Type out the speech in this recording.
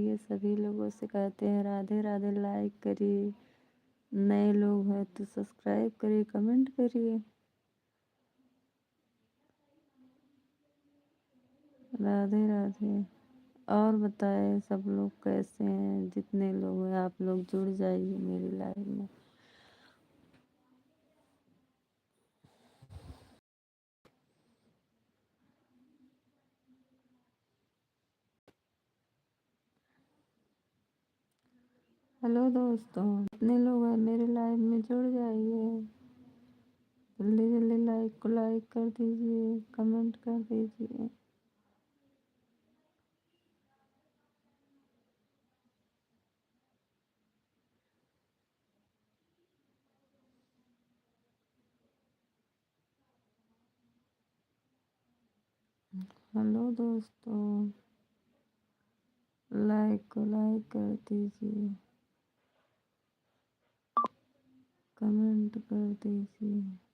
करिए, सभी लोगों से कहते हैं राधे राधे। लाइक करिए, नए लोग हैं तो सब्सक्राइब करिए, कमेंट करिए। राधे राधे। और बताएं सब लोग कैसे हैं? जितने लोग हैं आप लोग जुड़ जाइए मेरी लाइव में। हेलो दोस्तों, जितने लोग हैं मेरे लाइव में जुड़ जाइए। जल्दी जल्दी लाइक को लाइक कर दीजिए, कमेंट कर दीजिए। हेलो दोस्तों, लाइक को लाइक कर दीजिए, कमेंट कर दीजिए।